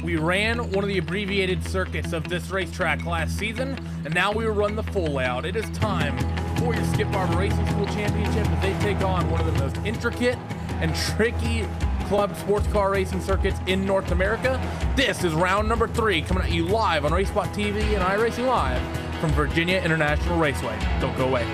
We ran one of the abbreviated circuits of this racetrack last season, and now we will run the full layout. It is time for your Skip Barber Racing School Championship as they take on one of the most intricate and tricky club sports car racing circuits in North America. This is round number 3, coming at you live on RaceSpot TV and iRacing Live from Virginia International Raceway. Don't go away.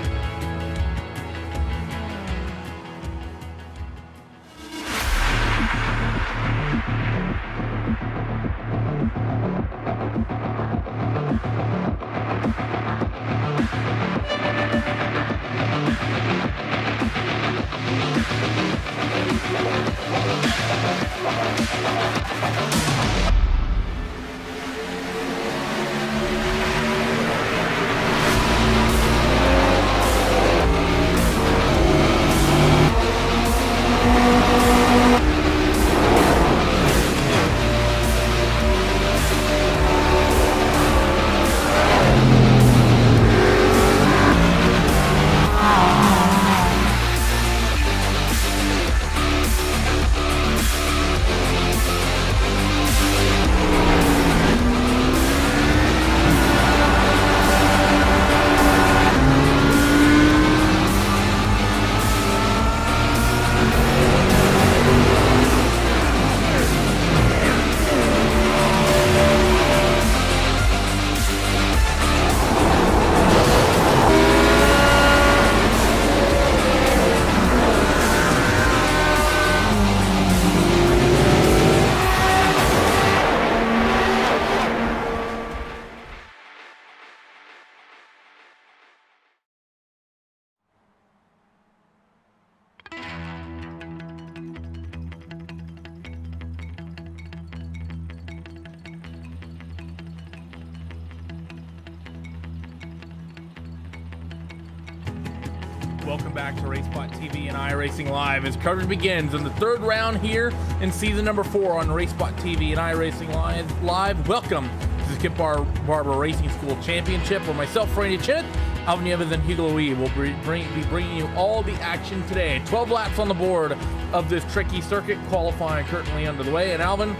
Welcome back to RaceSpot TV and iRacing Live as coverage begins in the third round here in season number 4 on RaceSpot TV and iRacing Live. Welcome to the Skip Barber Racing School Championship, where myself, Randy Chinnet, Alvin Evans, and Hugo Louis will be bringing you all the action today. 12 laps on the board of this tricky circuit, qualifying currently under the way. And Alvin,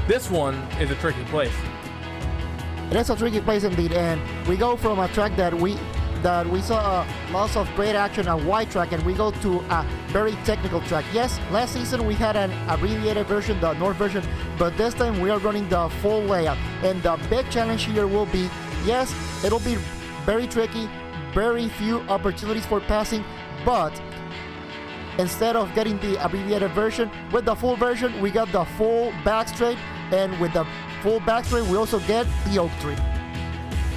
this one is a tricky place. It is a tricky place indeed, and we go from a track that we saw lots of great action, a wide track, and we go to a very technical track. Yes, last season we had an abbreviated version, the North version, but this time we are running the full layout. And the big challenge here will be, yes, it'll be very tricky, very few opportunities for passing, but instead of getting the abbreviated version, with the full version, we got the full back straight, and with the full back straight, we also get the oak tree.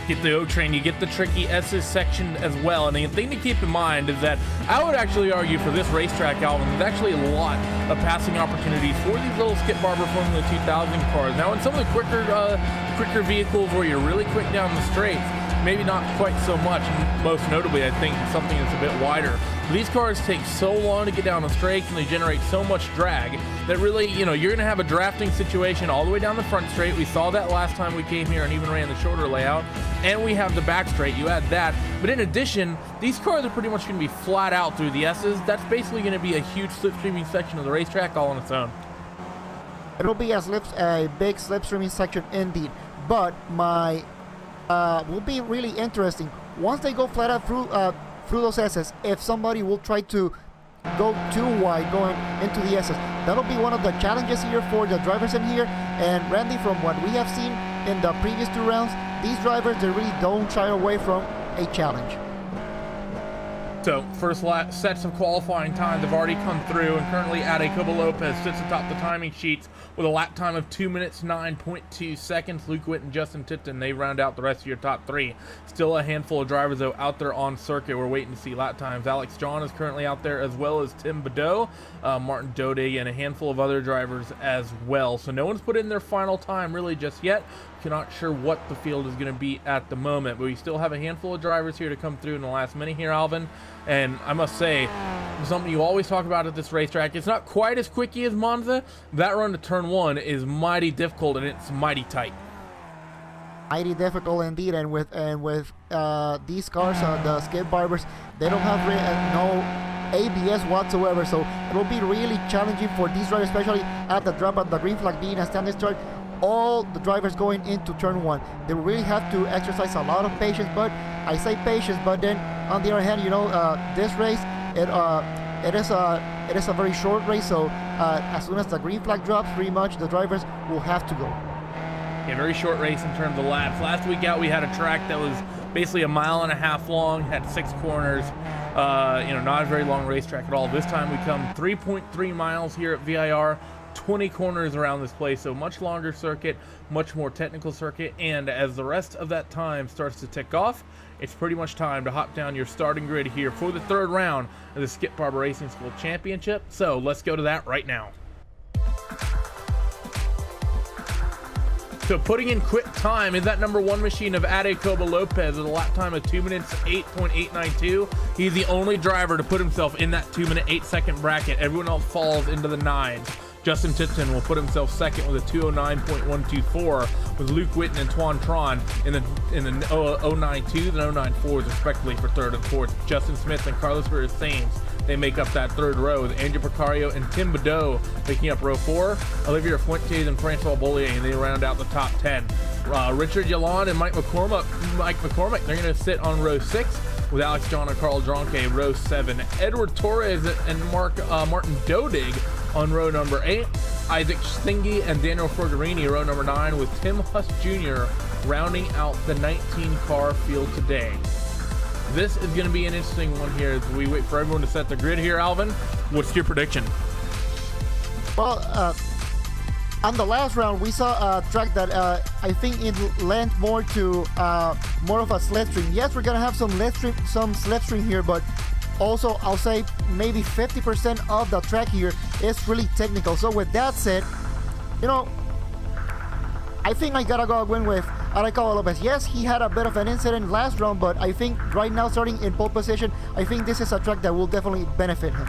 Get the O train, you get the tricky S's section as well. And the thing to keep in mind is that I would actually argue for this racetrack, Alvin, there's actually a lot of passing opportunities for these little Skip Barber Formula 2000 cars. Now, in some of the quicker vehicles where you're really quick down the straights, maybe not quite so much. Most notably, I think something that's a bit wider. These cars take so long to get down the straights, and they generate so much drag that really, you're going to have a drafting situation all the way down the front straight. We saw that last time we came here and even ran the shorter layout. And we have the back straight. You add that. But in addition, these cars are pretty much going to be flat out through the S's. That's basically going to be a huge slipstreaming section of the racetrack all on its own. It'll be a big slipstreaming section indeed. But will be really interesting once they go flat out through those S's. If somebody will try to go too wide going into the S's, that'll be one of the challenges here for the drivers in here. And Randy, from what we have seen in the previous 2 rounds, these drivers, they really don't shy away from a challenge. So, first sets of qualifying times have already come through, and currently Jacobo Lopez sits atop the timing sheets with a lap time of 2 minutes 9.2 seconds. Luke Witt and Justin Tipton, they round out the rest of your top 3. Still a handful of drivers, though, out there on circuit. We're waiting to see lap times. Alex John is currently out there, as well as Tim Badeau, Martin Dodig, and a handful of other drivers as well. So no one's put in their final time really just yet. Not sure what the field is going to be at the moment, but we still have a handful of drivers here to come through in the last minute here, Alvin. And I must say, something you always talk about at this racetrack, it's not quite as quicky as Monza. That run to turn 1 is mighty difficult, and it's mighty tight. Mighty difficult indeed, and with these cars, the Skip Barbers, they don't have no ABS whatsoever, so it will be really challenging for these drivers, especially at the drop of the green flag being a standing start. all the drivers going into turn one. They really have to exercise a lot of patience, but I say patience, but then on the other hand, you know, this race, it is a very short race, so as soon as the green flag drops, pretty much the drivers will have to go. Yeah, very short race in terms of laps. Last week out, we had a track that was basically 1.5 miles long, had 6 corners. You know, not a very long racetrack at all. This time we come 3.3 miles here at VIR, 20 corners around this place, so much longer circuit, much more technical circuit, and as the rest of that time starts to tick off, it's pretty much time to hop down your starting grid here for the 3rd round of the Skip Barber Racing School Championship. So let's go to that right now. So putting in quick time is that number 1 machine of Adecoba Lopez with a lap time of 2 minutes 8.892. He's the only driver to put himself in that 2 minute 8 second bracket. Everyone else falls into the 9s. Justin Tipton will put himself second with a 209.124, with Luke Whitten and Tuan Tron in the 092s and 094s respectively for 3rd and 4th. Justin Smith and Carlos Sainz, they make up that 3rd row, with Andrew Picario and Tim Badeau making up row 4. Olivier Fuentes and Francois Bollier, and they round out the top 10. Richard Yalon and Mike McCormick, they're going to sit on row 6, with Alex John and Carl Dronke row 7. Edward Torres and Martin Dodig on row number 8. Isaac Stingy and Daniel Fergarini row number 9, with Tim Huss Jr. rounding out the 19 car field today. This is going to be an interesting one here as we wait for everyone to set the grid here. Alvin, what's your prediction? Well, on the last round, we saw a track that I think it lent more to more of a slipstream. Yes, we're gonna have some slipstream here, but also I'll say maybe 50% of the track here is really technical. So with that said, you know, I think I gotta go win with Adecoba Lopez. Yes, he had a bit of an incident last round, but I think right now, starting in pole position, I think this is a track that will definitely benefit him.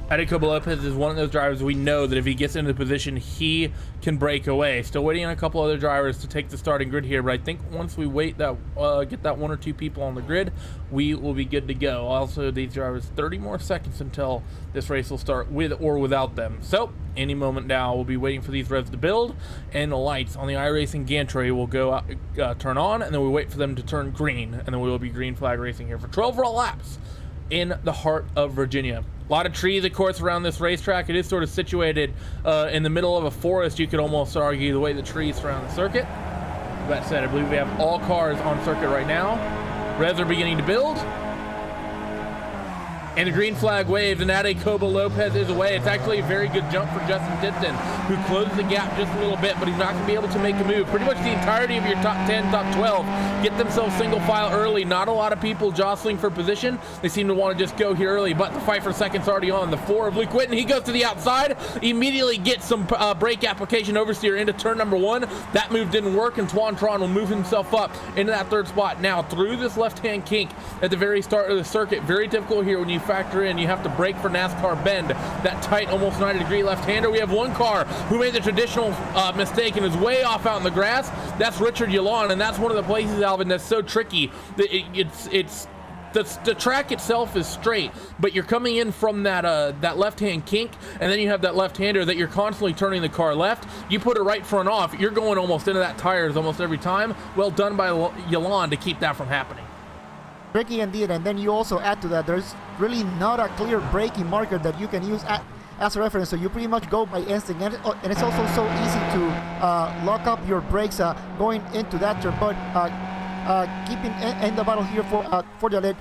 Adecoba Lopez is one of those drivers we know that if he gets into the position, he can break away. Still waiting on a couple other drivers to take the starting grid here, but I think once we wait that get that 1 or 2 people on the grid, we will be good to go. Also, these drivers 30 more seconds until this race will start, with or without them. So any moment now, we'll be waiting for these revs to build, and the lights on the iRacing gantry will go out, turn on, and then we wait for them to turn green, and then we will be green flag racing here for 12 raw laps in the heart of Virginia. A lot of trees, of course, around this racetrack. It is sort of situated in the middle of a forest, you could almost argue, the way the trees surround the circuit. That said, I believe we have all cars on circuit right now. Revs are beginning to build. And the green flag waves, and Adecoba Lopez is away. It's actually a very good jump for Justin Tipton, who closed the gap just a little bit, but he's not going to be able to make a move. Pretty much the entirety of your top 10, top 12 get themselves single file early. Not a lot of people jostling for position. They seem to want to just go here early, but the fight for second's already on. The 4 of Luke Whitten, he goes to the outside, immediately gets some brake application oversteer into turn number 1. That move didn't work, and Tuan Tron will move himself up into that 3rd spot. Now, through this left-hand kink at the very start of the circuit, very difficult here when you factor in you have to brake for NASCAR bend, that tight almost 90-degree left-hander. We have one car who made the traditional mistake and is way off out in the grass. That's Richard Yalon, and that's one of the places, Alvin, that's so tricky. The track itself is straight, but you're coming in from that left-hand kink, and then you have that left-hander that you're constantly turning the car left. You put it right front off, you're going almost into that tires almost every time. Well done by Yalon to keep that from happening. Tricky indeed, and then you also add to that, there's really not a clear braking marker that you can use as a reference, so you pretty much go by instinct, and it's also so easy to lock up your brakes going into that turn, but keeping in the battle here for the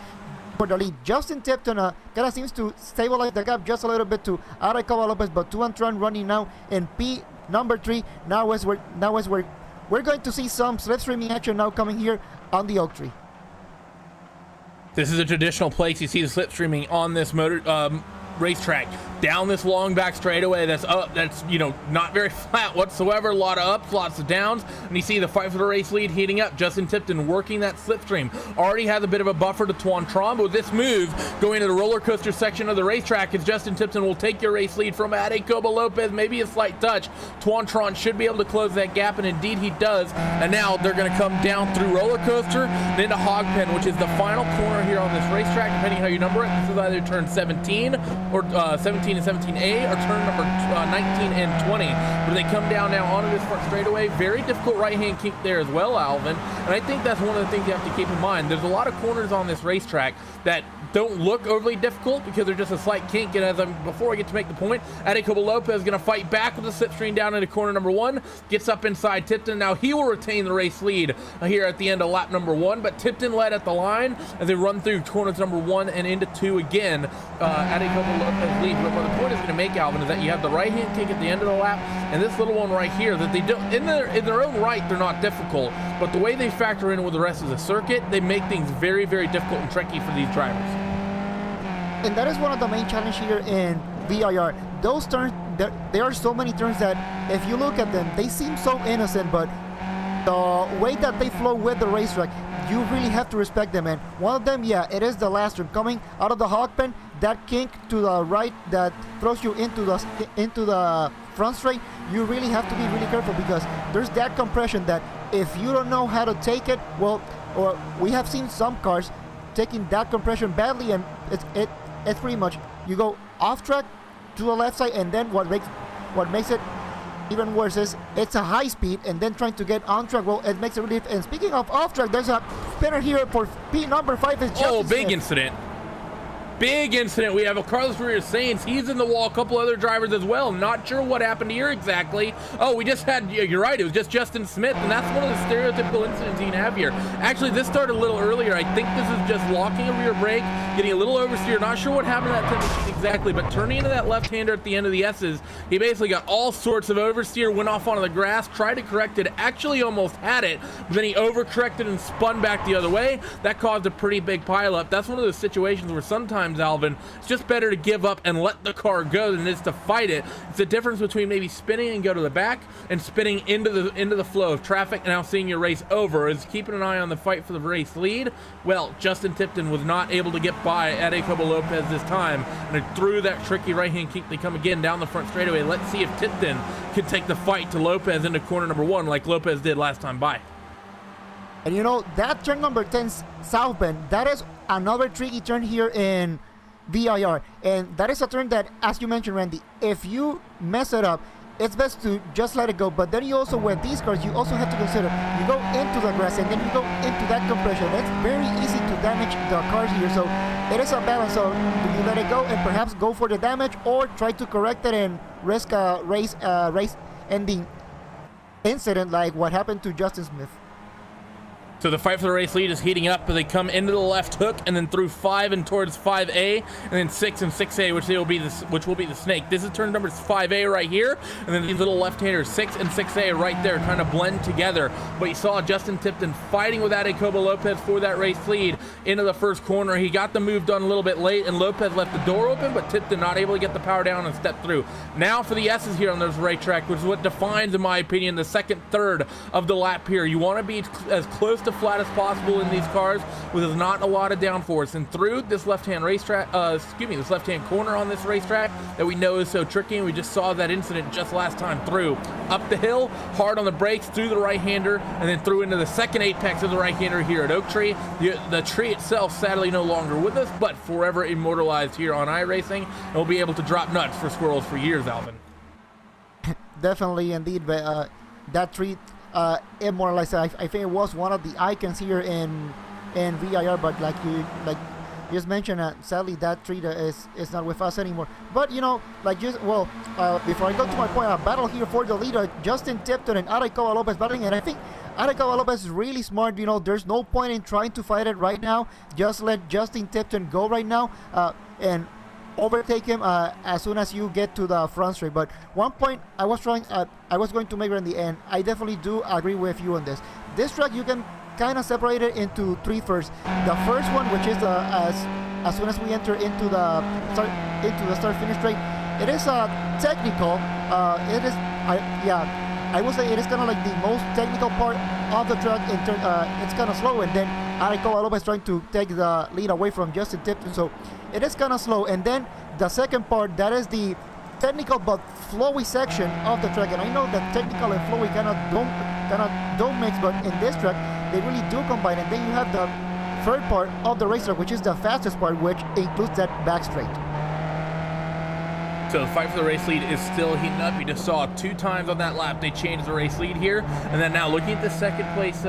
lead. Justin Tipton kind of seems to stabilize the gap just a little bit to Adecoba Lopez, but Tuan Tron running now in P number 3. Now as we're going to see some slipstreaming action now coming here on the Oak Tree. This is a traditional place. You see the slipstreaming on this racetrack down this long back straightaway that's not very flat whatsoever. A lot of ups, lots of downs, and you see the fight for the race lead heating up. Justin Tipton working that slipstream, already has a bit of a buffer to Tuan Tron, but with this move going to the roller coaster section of the racetrack, as Justin Tipton will take your race lead from Adecoba Lopez, maybe a slight touch. Tuan Tron should be able to close that gap, and indeed he does. And now they're going to come down through roller coaster and into hog pen, which is the final corner here on this racetrack, depending how you number it. This is either turn 17 or 17 16 and 17A, or turn number 19 and 20, where they come down now onto this front straightaway. Very difficult right-hand kink there as well, Alvin. And I think that's one of the things you have to keep in mind. There's a lot of corners on this racetrack that don't look overly difficult because they're just a slight kink. And before I get to make the point, Adecobo Lopez is going to fight back with the slipstream down into corner number 1, gets up inside Tipton. Now he will retain the race lead here at the end of lap number 1, but Tipton led at the line as they run through corners number 1 and into 2 again. Adecobo Lopez leads, but what the point is going to make, Alvin, is that you have the right-hand kick at the end of the lap and this little one right here that they don't, in their own right, they're not difficult, but the way they factor in with the rest of the circuit, they make things very, very difficult and tricky for these drivers. And that is one of the main challenges here in VIR. Those turns, there are so many turns that if you look at them, they seem so innocent, but the way that they flow with the racetrack, you really have to respect them. And one of them, yeah, it is the last turn coming out of the hog pen. That kink to the right that throws you into the front straight. You really have to be really careful because there's that compression that if you don't know how to take it, well, or we have seen some cars taking that compression badly, and it's pretty much you go off track to the left side, and then what makes it even worse is it's a high speed and then trying to get on track. Well, it makes it really. And speaking of off track, there's a spinner here for P number 5 is Justin big Smith. incident. Big incident. We have a Carlos Ferreira Sainz. He's in the wall. A couple other drivers as well. Not sure what happened here exactly. Oh, we just had, you're right, it was just Justin Smith, and that's one of the stereotypical incidents you can have here. Actually, this started a little earlier. I think this is just locking a rear brake, getting a little oversteer. Not sure what happened to that turn exactly, but turning into that left-hander at the end of the S's, he basically got all sorts of oversteer, went off onto the grass, tried to correct it, actually almost had it, but then he overcorrected and spun back the other way. That caused a pretty big pileup. That's one of those situations where sometimes, Alvin, it's just better to give up and let the car go than it is to fight it. It's the difference between maybe spinning and go to the back and spinning into the flow of traffic and now seeing your race over. Is keeping an eye on the fight for the race lead. Well, Justin Tipton was not able to get by Adecobo Lopez this time, and through that tricky right-hand kick, they come again down the front straightaway. Let's see if Tipton can take the fight to Lopez into corner number 1 like Lopez did last time by. And you know, that turn number 10 South Bend, that is another tricky turn here in VIR, and that is a turn that, as you mentioned, Randy, if you mess it up, it's best to just let it go. But then you also, with these cars, you also have to consider, you go into the grass and then you go into that compression. It's very easy to damage the cars here, so it is a balance. So do you let it go and perhaps go for the damage, or try to correct it and risk a race ending incident like what happened to Justin Smith? So the fight for the race lead is heating up, but they come into the left hook and then through 5 and towards 5A, and then 6 and 6A, which will be the snake. This is turn number 5A right here, and then these little left-handers 6 and 6A right there kind of blend together. But you saw Justin Tipton fighting with Adecobo Lopez for that race lead into the first corner. He got the move done a little bit late, and Lopez left the door open, but Tipton not able to get the power down and step through. Now for the S's here on this racetrack, which is what defines, in my opinion, the second third of the lap here. You want to be as close to flat as possible in these cars with not a lot of downforce, and through this left-hand racetrack, this left-hand corner on this racetrack that we know is so tricky, and we just saw that incident just last time through. Up the hill, hard on the brakes, through the right-hander, and then through into the second apex of the right-hander here at Oak Tree. The tree itself sadly no longer with us, but forever immortalized here on iRacing, and we'll be able to drop nuts for squirrels for years, Alvin. Definitely, indeed, that tree immortalized. I think it was one of the icons here in VIR, but like you just mentioned, sadly that tree is not with us anymore. But you know, before I go to my point, a battle here for the leader, Justin Tipton and Adecobo Lopez battling, and I think Adecobo Lopez is really smart. You know, there's no point in trying to fight it right now. Just let Justin Tipton go right now and overtake him as soon as you get to the front straight. But one point I was going to make in the end, I definitely do agree with you on this. This track, you can kind of separate it into 3 first. The first one, which is as soon as we enter into the start finish straight, it is technical. I would say it is kind of like the most technical part of the track. It's kind of slow, and then Adecobo Lopez trying to take the lead away from Justin Tipton, so it is kind of slow. And then the second part, that is the technical but flowy section of the track. And I know that technical and flowy kind of don't mix, but in this track they really do combine. And then you have the third part of the racetrack, which is the fastest part, which includes that back straight. So the fight for the race lead is still heating up. You just saw 2 times on that lap they changed the race lead here. And then now looking at the second place,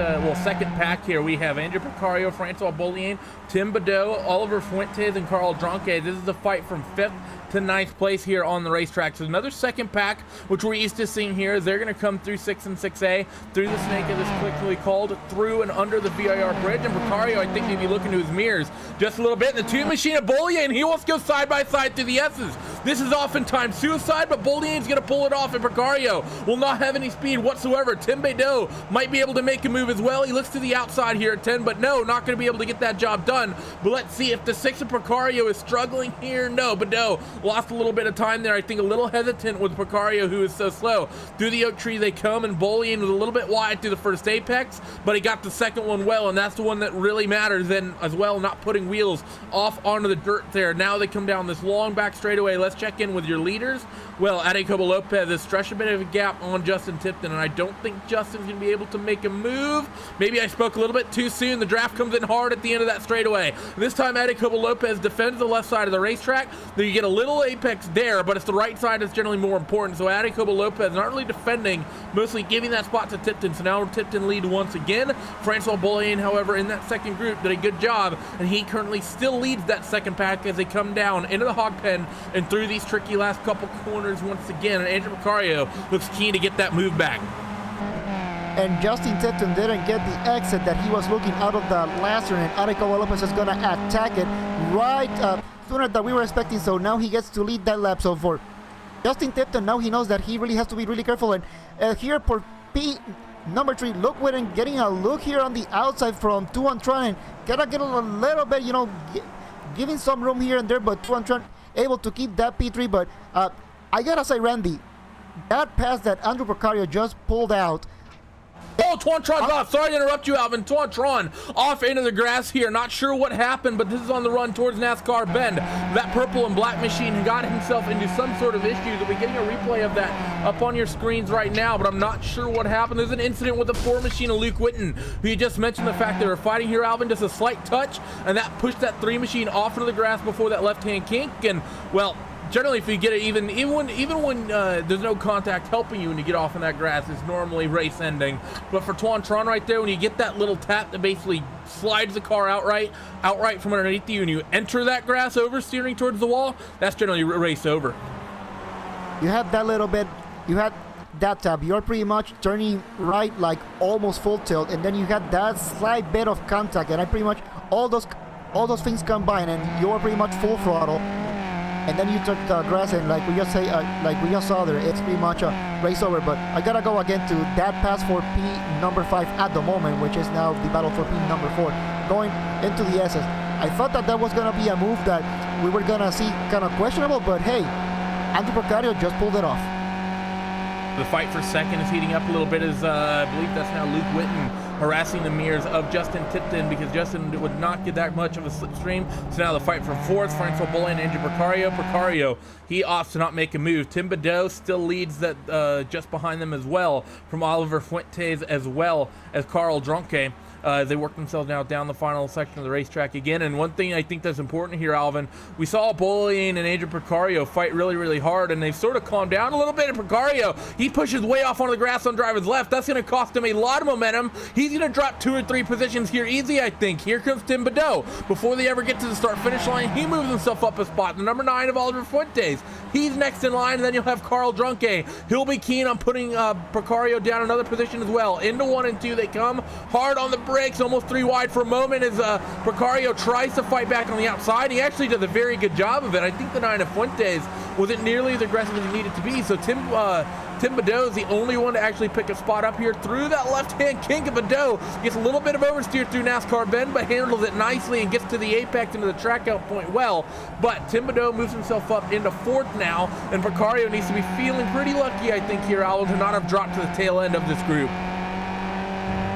second pack here, we have Andrew Picario, Francois Bollier, Tim Badeau, Oliver Fuentes, and Carl Dronke. This is the fight from 5th to 9th place here on the racetrack. So another second pack, which we're used to seeing here, is they're going to come through 6 and 6A, through the snake as it's quickly called, through and under the VIR bridge. And Picario, I think, may be looking to his mirrors just a little bit. And the 2 machine of Bollier, and he wants to go side by side through the S's. This is oftentimes suicide, but Bollier's going to pull it off, and Picario will not have any speed whatsoever. Tim Badeau might be able to make a move as well. He looks to the outside here at 10, but no, not going to be able to get that job done. But let's see if the 6 of Picario is struggling here. No, Badeau lost a little bit of time there. I think a little hesitant with Picario, who is so slow. Through the oak tree they come, and Bollier was a little bit wide through the first apex, but he got the second one well, and that's the one that really matters then as well, not putting wheels off onto the dirt there. Now they come down this long back straightaway. Let's check in with your leaders. Well, Adecobo Lopez has stretched a bit of a gap on Justin Tipton, and I don't think Justin's going to be able to make a move. Maybe I spoke a little bit too soon. The draft comes in hard at the end of that straightaway. This time Adecobo Lopez defends the left side of the racetrack. Then you get a little apex there, but it's the right side that's generally more important. So Adecobo Lopez not really defending, mostly giving that spot to Tipton. So now Tipton lead once again. Francois Bollier, however, in that second group did a good job, and he currently still leads that second pack as they come down into the hog pen and through these tricky last couple corners once again. And Andrew Picario looks keen to get that move back. And Justin Tipton didn't get the exit that he was looking out of the last turn, and Adecobo Lopez is going to attack it right sooner than we were expecting. So now he gets to lead that lap. So for Justin Tipton, now he knows that he really has to be really careful. And here for number 3, look Whitten getting a look here on the outside from Tuan Tran, and gotta get a little bit, giving some room here and there, but Tuan Tran able to keep that P3. But I gotta say, Randy, that pass that Andrew Picario just pulled out. Oh, Tuan Tron's off. Sorry to interrupt you, Alvin. Tuan Tron off into the grass here. Not sure what happened, but this is on the run towards NASCAR Bend. That purple and black machine got himself into some sort of issue. You'll be getting a replay of that up on your screens right now, but I'm not sure what happened. There's an incident with the 4 machine of Luke Whitten, who you just mentioned the fact they were fighting here, Alvin. Just a slight touch, and that pushed that 3 machine off into the grass before that left-hand kink. And, well, generally, if you get it, even when there's no contact helping you when you get off in that grass, it's normally race ending. But for Tuan Tron right there, when you get that little tap that basically slides the car outright from underneath you, and you enter that grass over steering towards the wall, that's generally race over. You had that little bit, you had that tap, you're pretty much turning right like almost full tilt, and then you had that slight bit of contact, and I pretty much all those things combined, and you're pretty much full throttle. And then you took the grass, and like we just saw there, it's pretty much a race over. But I gotta go again to that pass for P number 5 at the moment, which is now the battle for P number 4, going into the S's. I thought that was gonna be a move that we were gonna see kind of questionable, but hey, Andrew Picario just pulled it off. The fight for second is heating up a little bit as I believe that's now Luke Whitten harassing the mirrors of Justin Tipton, because Justin would not get that much of a slipstream. So now the fight for fourth, Francois Bollier and Andrew Picario. Picario, he opts to not make a move. Tim Badeau still leads that just behind them as well, from Oliver Fuentes as well as Carl Dronke. They work themselves now down the final section of the racetrack again. And one thing I think that's important here, Alvin, we saw Bollier and Andrew Picario fight really, really hard, and they've sort of calmed down a little bit. And Picario, he pushes way off onto the grass on driver's left. That's going to cost him a lot of momentum. He's going to drop 2 or 3 positions here easy, I think. Here comes Tim Badeau. Before they ever get to the start-finish line, he moves himself up a spot. The number 9 of Oliver Fuentes, he's next in line, and then you'll have Carl Dronke. He'll be keen on putting Picario down another position as well. Into 1 and 2 they come, hard on the brakes, almost 3 wide for a moment as Picario tries to fight back on the outside. He actually does a very good job of it. I think the 9 of Fuentes wasn't nearly as aggressive as he needed to be, so Tim Badeau is the only one to actually pick a spot up here through that left-hand kink. Of Badeau gets a little bit of oversteer through NASCAR Bend, but handles it nicely and gets to the apex into the track out point well. But Tim Badeau moves himself up into 4th now, and Picario needs to be feeling pretty lucky, I think, here, Alvin, to not have dropped to the tail end of this group.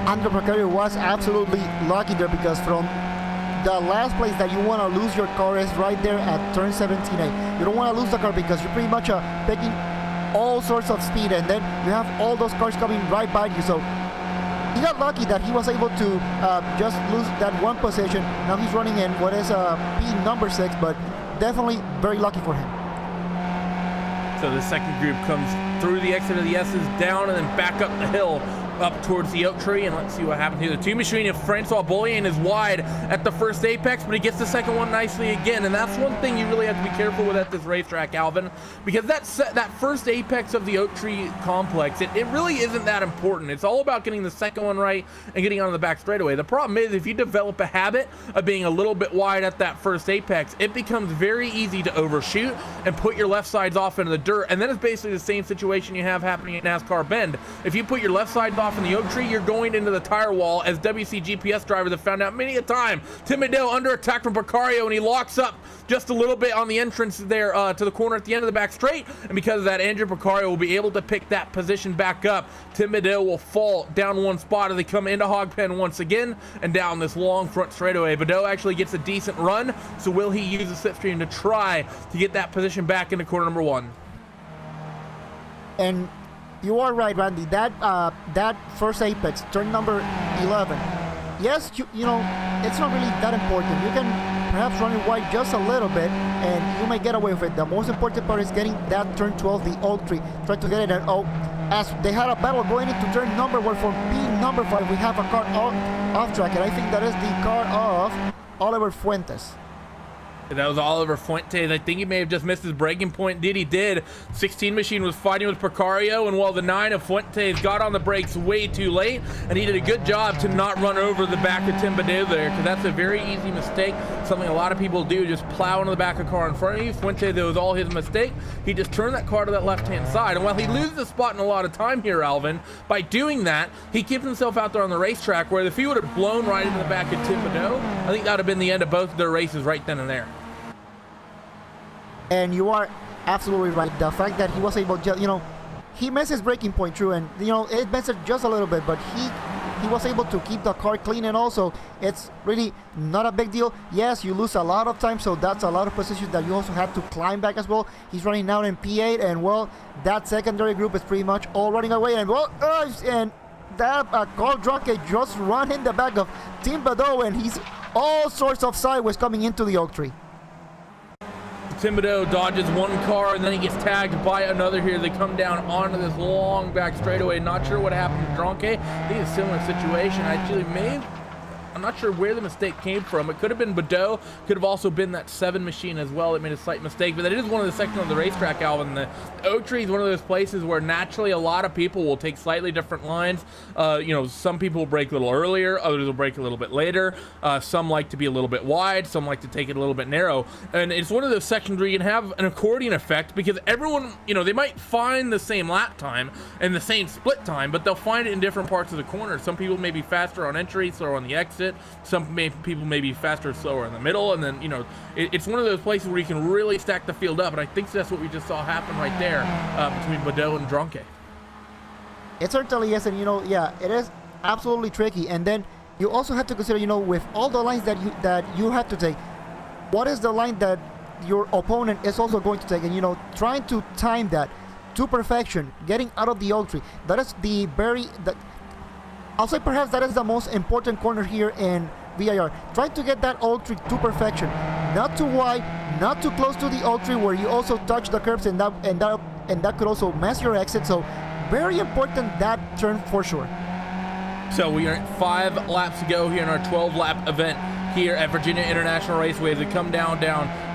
Andrew Picario was absolutely lucky there, because from the last place that you want to lose your car is right there at turn 17A. You don't want to lose the car because you're pretty much taking all sorts of speed, and then you have all those cars coming right by you. So he got lucky that he was able to just lose that 1 position. Now he's running in what is P number 6, but definitely very lucky for him. So the second group comes through the exit of the S's, down, and then back up the hill up towards the oak tree, and let's see what happens here. The two machine of Francois Bollien is wide at the first apex, but he gets the second one nicely again, and that's one thing you really have to be careful with at this racetrack, Alvin, because that first apex of the oak tree complex, it really isn't that important. It's all about getting the second one right and getting onto the back straightaway. The problem is, if you develop a habit of being a little bit wide at that first apex, it becomes very easy to overshoot and put your left sides off into the dirt, and then it's basically the same situation you have happening at NASCAR Bend. If you put your left sides off in the oak tree, you're going into the tire wall, as WC GPS drivers have found out many a time. Tim Medeo under attack from Picario, and he locks up just a little bit on the entrance there to the corner at the end of the back straight, and because of that, Andrew Picario will be able to pick that position back up. Tim Medeo will fall down one spot as they come into Hogpen once again and down this long front straightaway. Medeo actually gets a decent run, so will he use the slipstream to try to get that position back into corner number 1? And you are right, Randy. That first apex, turn number 11. Yes, you know, it's not really that important. You can perhaps run it wide just a little bit, and you may get away with it. The most important part is getting that turn 12, the oak tree. Try to get it. And as they had a battle going into turn number 1 for being number 5, we have a car off track, and I think that is the car of Oliver Fuentes. That was Oliver Fuentes. I think he may have just missed his breaking point. Indeed, he did. 16 machine was fighting with Picario, and while the 9 of Fuentes got on the brakes way too late, and he did a good job to not run over the back of Tim Badeo there, because that's a very easy mistake. Something a lot of people do, just plow into the back of the car in front of you. Fuentes, it was all his mistake. He just turned that car to that left-hand side, and while he loses the spot in a lot of time here, Alvin, by doing that, he keeps himself out there on the racetrack, where if he would have blown right into the back of Tim Badeo, I think that would have been the end of both of their races right then and there. And you are absolutely right. The fact that he was able to, you know, he missed his breaking point, true, and, you know, it messed it just a little bit, but he was able to keep the car clean, and also it's really not a big deal. Yes, you lose a lot of time, so that's a lot of positions that you also have to climb back as well. He's running now in P8, and, well, that secondary group is pretty much all running away, and, well, and that Carl Drunke just run in the back of Tim Badeo, and he's all sorts of sideways coming into the oak tree. Tim Badeo dodges one car, and then he gets tagged by another here. They come down onto this long back straightaway. Not sure what happened to Dronke. I think it's a similar situation. Actually, I'm not sure where the mistake came from. It could have been Badeo. Could have also been that 7 machine as well that made a slight mistake. But that is one of the sections of the racetrack, Alvin. The oak tree is one of those places where naturally a lot of people will take slightly different lines. You know, some people will brake a little earlier. Others will brake a little bit later. Some like to be a little bit wide. Some like to take it a little bit narrow. And it's one of those sections where you can have an accordion effect, because everyone, you know, they might find the same lap time and the same split time, but they'll find it in different parts of the corner. Some people may be faster on entry, slower on the exit. Some people may be faster or slower in the middle, and then, you know, it's one of those places where you can really stack the field up, and I think that's what we just saw happen right there between Badeo and Dronke. It certainly is, and, you know, yeah, it is absolutely tricky. And then you also have to consider, you know, with all the lines that you have to take, what is the line that your opponent is also going to take, and, you know, trying to time that to perfection, getting out of the oak tree. That is I'll say perhaps that is the most important corner here in VIR. Try to get that oak tree to perfection, not too wide, not too close to the oak tree where you also touch the curbs, and that could also mess your exit. So very important, that turn for sure. So we are at 5 laps to go here in our 12-lap event here at Virginia International Raceway as we come down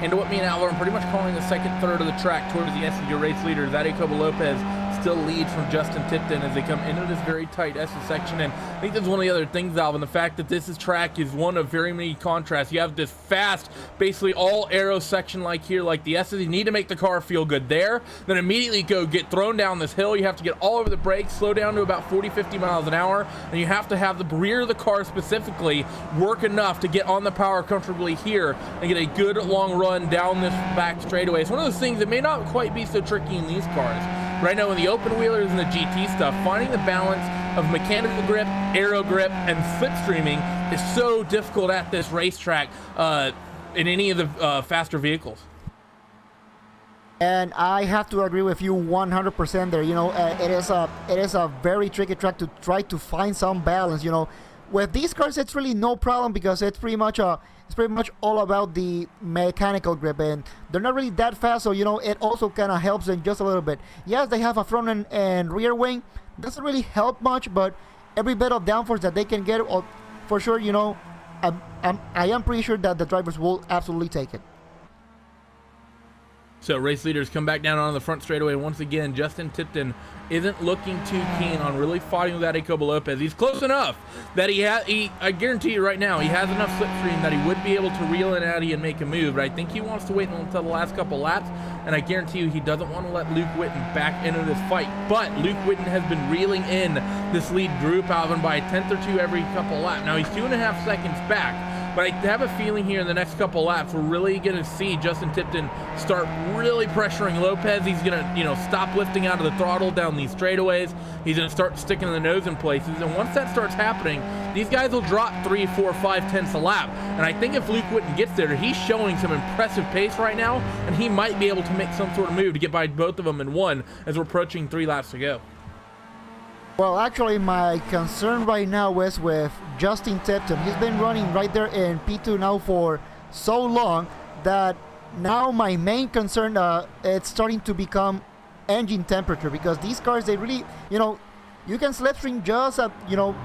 into what me and Albert are pretty much calling the second third of the track towards the SCU race leaders. Jacobo Lopez still leads from Justin Tipton as they come into this very tight S section. And I think that's one of the other things, Alvin, the fact that this track is one of very many contrasts. You have this fast, basically all aero section like here, like the S's. You need to make the car feel good there, then immediately get thrown down this hill. You have to get all over the brakes, slow down to about 40-50 miles an hour, and you have to have the rear of the car specifically work enough to get on the power comfortably here and get a good long run down this back straightaway. It's one of those things that may not quite be so tricky in these cars. Right now in the open wheelers and the GT stuff, finding the balance of mechanical grip, aero grip, and slipstreaming is so difficult at this racetrack in any of the faster vehicles. And I have to agree with you 100% there. You know, it is a very tricky track to try to find some balance. You know, with these cars, it's really no problem because it's pretty much all about the mechanical grip, and they're not really that fast, so it also kind of helps them just a little bit. Yes, they have a front and rear wing. Doesn't really help much, but every bit of downforce that they can get, for sure, I am pretty sure that the drivers will absolutely take it. So race leaders come back down on the front straightaway once again. Justin Tipton isn't looking too keen on really fighting with that Jacobo Lopez. He's close enough that I guarantee you right now, he has enough slipstream that he would be able to reel in Addy and make a move, but I think he wants to wait until the last couple laps, and I guarantee you he doesn't want to let Luke Whitten back into this fight. But Luke Whitten has been reeling in this lead group, Alvin, by a tenth or two every couple laps. Now he's 2.5 seconds back, but I have a feeling here in the next couple laps, we're really going to see Justin Tipton start really pressuring Lopez. He's going to, stop lifting out of the throttle down these straightaways. He's going to start sticking the nose in places. And once that starts happening, these guys will drop 3, 4, 5 tenths a lap. And I think if Luke Whitten gets there, he's showing some impressive pace right now, and he might be able to make some sort of move to get by both of them in one as we're approaching 3 laps to go. Well, actually, my concern right now is with Justin Tipton. He's been running right there in P2 now for so long that now my main concern, it's starting to become engine temperature, because these cars, they really, you can slipstream just,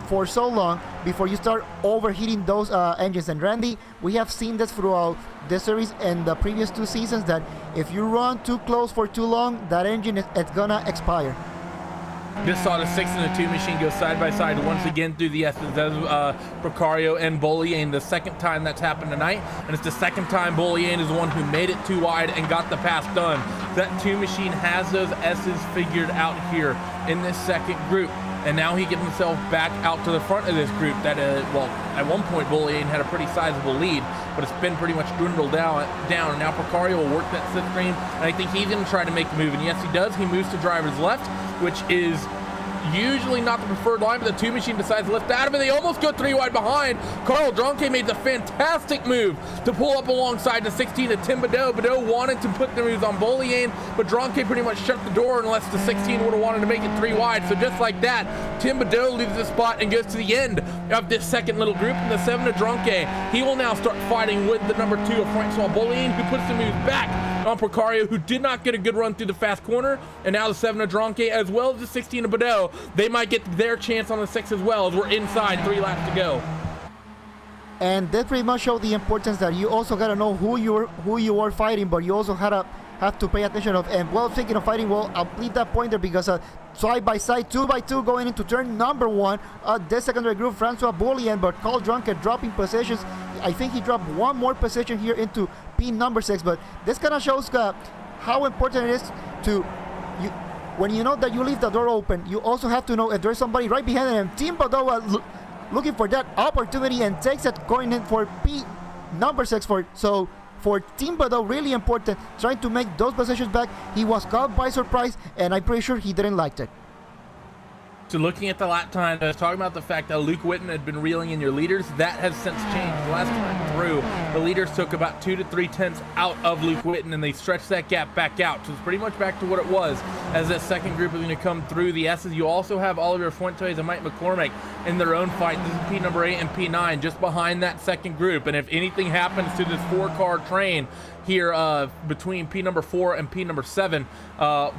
for so long before you start overheating those engines. And Randy, we have seen this throughout this series and the previous 2 seasons, that if you run too close for too long, that engine, it's gonna expire. Just saw the 6 and the 2 machine go side by side once again through the S's as Precario and Bollier, the second time that's happened tonight, and it's the second time Bollier is the one who made it too wide and got the pass done. That 2 machine has those S's figured out here in this second group, and now he gets himself back out to the front of this group. That at one point Bollier had a pretty sizable lead, but it's been pretty much dwindled down, and now Precario will work that slipstream, and I think he's going to try to make a move, and yes, he does. He moves to driver's left, which is usually not the preferred line, but the 2 machine decides to lift out of it. They almost go 3 wide behind. Carl Dronke made the fantastic move to pull up alongside the 16 of Tim Badeau. Badeau wanted to put the moves on Bollier, but Dronke pretty much shut the door unless the 16 would have wanted to make it 3 wide. So just like that, Tim Badeau leaves the spot and goes to the end of this second little group. And the 7 of Dronke, he will now start fighting with the number 2 of Francois Bollier, who puts the moves back on Precario, who did not get a good run through the fast corner. And now the 7 of Dronke, as well as the 16 of Badeau, they might get their chance on the 6 as well, as we're inside 3 laps to go. And that pretty much showed the importance that you also gotta know who you are fighting, but you also have to pay attention of. And well, speaking of fighting, well, I'll leave that point there, because side by side, 2 by 2 going into turn number 1, this secondary group, Francois Bollier, but Carl Dronke dropping positions. I think he dropped 1 more position here into P number 6, but this kind of shows how important it is to when you know that you leave the door open, you also have to know if there's somebody right behind him. Tim Badeau looking for that opportunity and takes it, going in for P number 6 for Tim Badeau, really important, trying to make those positions back. He was caught by surprise, and I'm pretty sure he didn't like it. So looking at the lap time, I was talking about the fact that Luke Whitten had been reeling in your leaders. That has since changed. The last time through, the leaders took about 2 to 3 tenths out of Luke Whitten, and they stretched that gap back out. So it's pretty much back to what it was as that second group is going to come through the S's. You also have Oliver Fuentes and Mike McCormick in their own fight. This is P number 8 and P9 just behind that second group. And if anything happens to this 4-car train here between P number 4 and P number 7,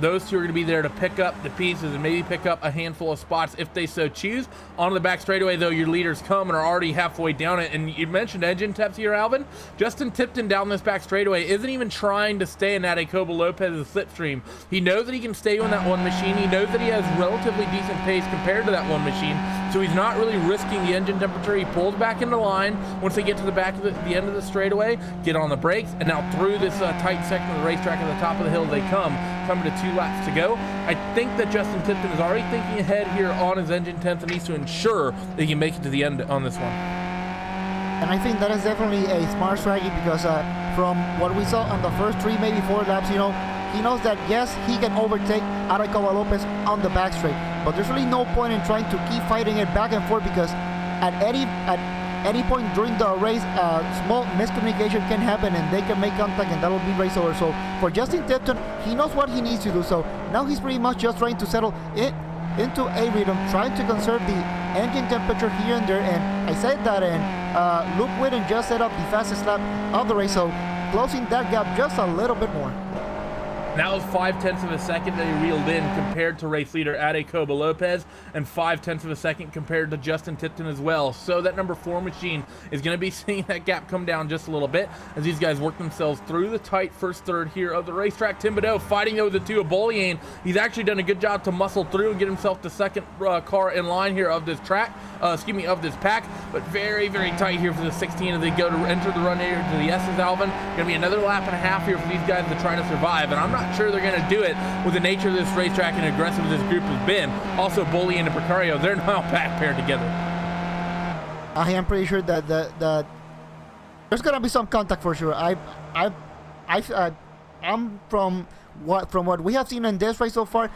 those 2 are going to be there to pick up the pieces and maybe pick up a handful of spots if they so choose. On the back straightaway, though, your leaders come and are already halfway down it. And you mentioned engine temps here, Alvin. Justin Tipton down this back straightaway isn't even trying to stay in that Jacobo Lopez's slipstream. He knows that he can stay on that 1 machine. He knows that he has relatively decent pace compared to that 1 machine, so he's not really risking the engine temperature. He pulls back into line once they get to the back of the end of the straightaway, get on the brakes, and now through this tight section of the racetrack at the top of the hill they come to 2 laps to go. I think that Justin Tipton is already thinking ahead here on his engine temps and needs to ensure that he can make it to the end on this one. And I think that is definitely a smart strategy, because from what we saw on the first 3, maybe 4 laps, he knows that yes, he can overtake Jacobo Lopez on the back straight, but there's really no point in trying to keep fighting it back and forth, because at any point during the race, small miscommunication can happen and they can make contact, and that'll be race over. So for Justin Tipton, he knows what he needs to do. So now he's pretty much just trying to settle it into a rhythm, trying to conserve engine temperature here and there, and I said that, and Luke Whitten just set up the fastest lap of the race, so closing that gap just a little bit more. That was 0.5 of a second that he reeled in compared to race leader Ade Coba Lopez, and 0.5 of a second compared to Justin Tipton as well. So that number 4 machine is going to be seeing that gap come down just a little bit as these guys work themselves through the tight first third here of the racetrack. Tim Badeau fighting over the 2 of Bollier. He's actually done a good job to muscle through and get himself the second car in line here of this track, of this pack, but very, very tight here for the 16 as they go to enter the run here to the S's, Alvin. Going to be another lap and a half here for these guys to try to survive, and I'm not sure they're going to do it with the nature of this racetrack and aggressive this group has been. Also, Bollier and Precario, they're now back paired together. I am pretty sure that there's going to be some contact for sure. I'm from what we have seen in this race so far.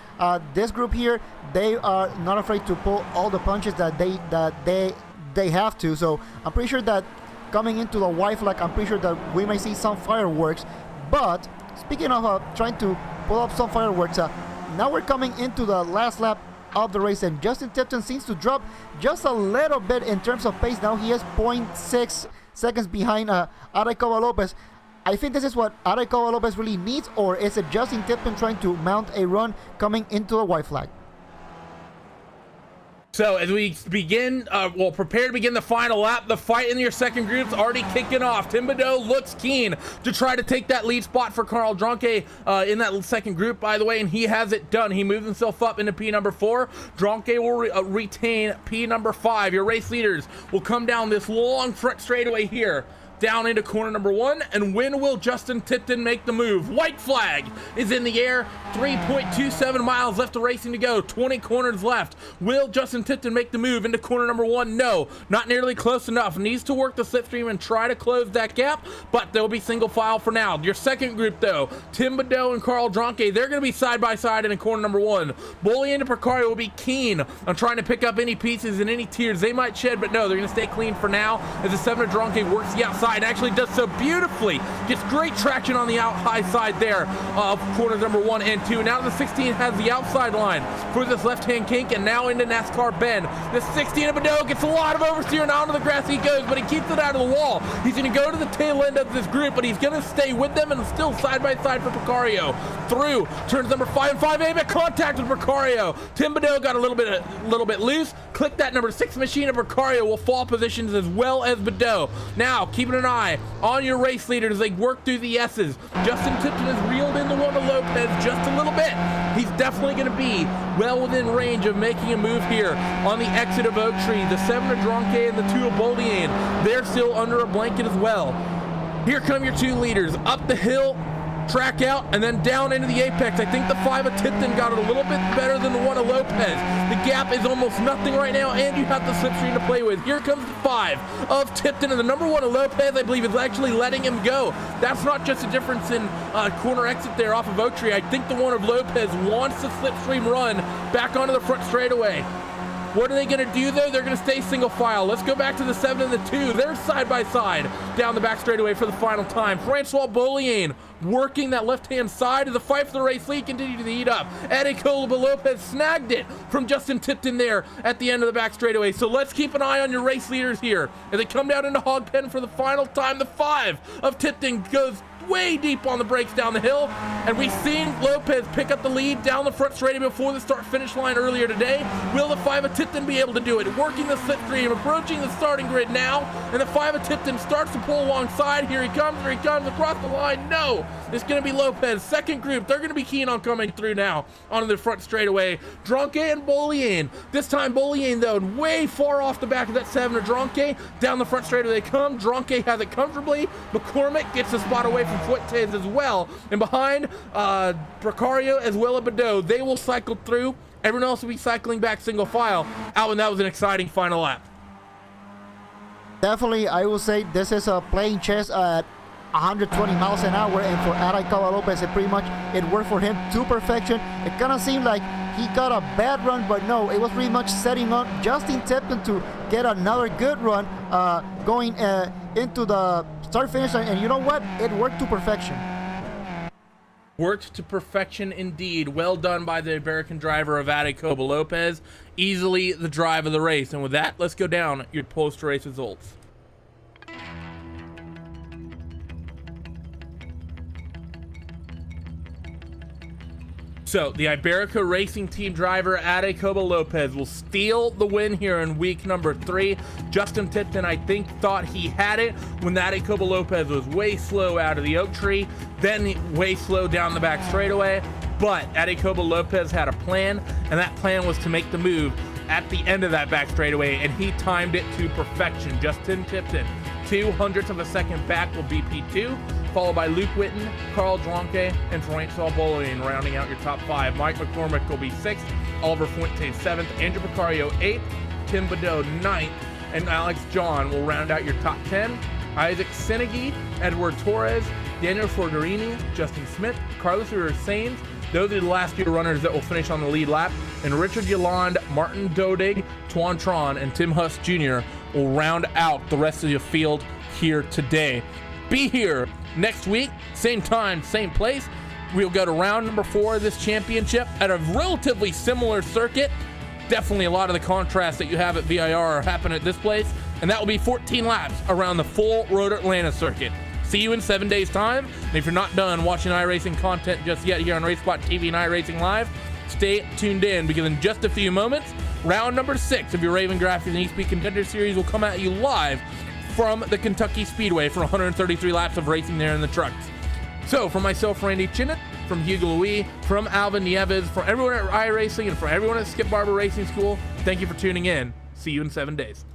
This group here, they are not afraid to pull all the punches that they have to. So I'm pretty sure that coming into the white flag, I'm pretty sure that we may see some fireworks. But speaking of trying to pull up some fireworks, now we're coming into the last lap of the race, and Justin Tipton seems to drop just a little bit in terms of pace. Now he is 0.6 seconds behind Ade Coba Lopez. I think this is what Ade Coba Lopez really needs, or is it Justin Tipton trying to mount a run coming into the white flag? So as we begin, prepare to begin the final lap, the fight in your second group's already kicking off. Tim Badeau looks keen to try to take that lead spot for Carl Dronke in that second group, by the way, and he has it done. He moves himself up into P number 4. Dronke will retain P number 5. Your race leaders will come down this long front straightaway here, down into corner number 1, and when will Justin Tipton make the move? White flag is in the air. 3.27 miles left of racing to go. 20 corners left. Will Justin Tipton make the move into corner number 1? No, not nearly close enough. Needs to work the slipstream and try to close that gap, but there'll be single file for now. Your second group, though, Tim Badeau and Carl Dronke, they're going to be side by side in corner number 1. Bollier and Precario will be keen on trying to pick up any pieces and any tears they might shed, but no, they're going to stay clean for now as the 7 of Dronke works the outside. Actually does so beautifully. Gets great traction on the out high side there of corners number 1 and 2. Now the 16 has the outside line for this left-hand kink, and now into NASCAR bend. The 16 of Badeau gets a lot of oversteer, and onto the grass he goes, but he keeps it out of the wall. He's going to go to the tail end of this group, but he's going to stay with them and still side by side for Precario. Through turns number 5 and 5A, but contact with Precario. Tim Badeau got a little bit loose. Click that number 6 machine of Precario will fall positions as well as Badeau. Now keeping an eye on your race leaders as they work through the S's. Justin Tipton has reeled in the 1 of Lopez just a little bit. He's definitely going to be well within range of making a move here on the exit of Oak Tree. The 7 of Dronke and the 2 of Bollier, they're still under a blanket as well. Here come your 2 leaders up the hill, track out, and then down into the apex. I think the 5 of Tipton got it a little bit better than the 1 of Lopez. The gap is almost nothing right now, and you have the slipstream to play with. Here comes the 5 of Tipton, and the number 1 of Lopez, I believe, is actually letting him go. That's not just a difference in corner exit there off of Oak Tree. I think the 1 of Lopez wants the slipstream run back onto the front straightaway. What are they going to do, though? They're going to stay single file. Let's go back to the 7 and the 2. They're side by side down the back straightaway for the final time. Francois Bollier working that left-hand side of the fight for the race lead, continue to heat up. Ade Coba Lopez snagged it from Justin Tipton there at the end of the back straightaway. So let's keep an eye on your race leaders here. As they come down into hog pen for the final time, the 5 of Tipton goes way deep on the brakes down the hill, and we've seen Lopez pick up the lead down the front straightaway before the start-finish line earlier today. Will the 5 of Tipton be able to do it? Working the slipstream, approaching the starting grid now, and the 5 of Tipton starts to pull alongside. Here he comes across the line. No, it's going to be Lopez. Second group, they're going to be keen on coming through now onto the front straightaway. Dronke and Bollier. This time Bollier, though, way far off the back of that 7 of Dronke. Down the front straightaway they come. Dronke has it comfortably. McCormick gets the spot away from Fuentes as well, and behind Precario as well as Badeau, they will cycle through. Everyone else will be cycling back single file. Alvin, that was an exciting final lap. Definitely, I will say this is playing chess at 120 miles an hour, and for Ade Coba Lopez, it worked for him to perfection. It kind of seemed like he got a bad run, but no, it was pretty much setting up Justin Tipton to get another good run going into the start finish line, and you know what? It worked to perfection. Worked to perfection indeed. Well done by the American driver of Coba Lopez. Easily the drive of the race. And with that, let's go down your post-race results. So the Iberica Racing Team driver Coba Lopez will steal the win here in week number 3. Justin Tipton, I think, thought he had it when Coba Lopez was way slow out of the oak tree, then way slow down the back straightaway. But Coba Lopez had a plan, and that plan was to make the move at the end of that back straightaway, and he timed it to perfection. Justin Tipton, 0.02 of a second back, will be P2, followed by Luke Witten, Carl Dronke, and Frank Salbolin, rounding out your top 5. Mike McCormick will be 6th, Oliver Fuentes 7th, Andrew Picario 8th, Tim Badeau 9th, and Alex John will round out your top 10. Isaac Senegi, Edward Torres, Daniel Forgarini, Justin Smith, Carlos Sainz. Those are the last few runners that will finish on the lead lap. And Richard Yolande, Martin Dodig, Tuan Tron, and Tim Huss Jr. will round out the rest of the field here today. Be here next week, same time, same place. We'll go to round number 4 of this championship at a relatively similar circuit. Definitely a lot of the contrast that you have at VIR happen at this place. And that will be 14 laps around the full Road Atlanta circuit. See you in 7 days' time. And if you're not done watching iRacing content just yet here on RaceSpot TV and iRacing Live, stay tuned in, because in just a few moments, round number 6 of your Raven Graphics and eSpeed Contender Series will come at you live from the Kentucky Speedway for 133 laps of racing there in the trucks. So, for myself, Randy Chinnet, from Hugo Louis, from Alvin Nieves, for everyone at iRacing, and for everyone at Skip Barber Racing School, thank you for tuning in. See you in 7 days.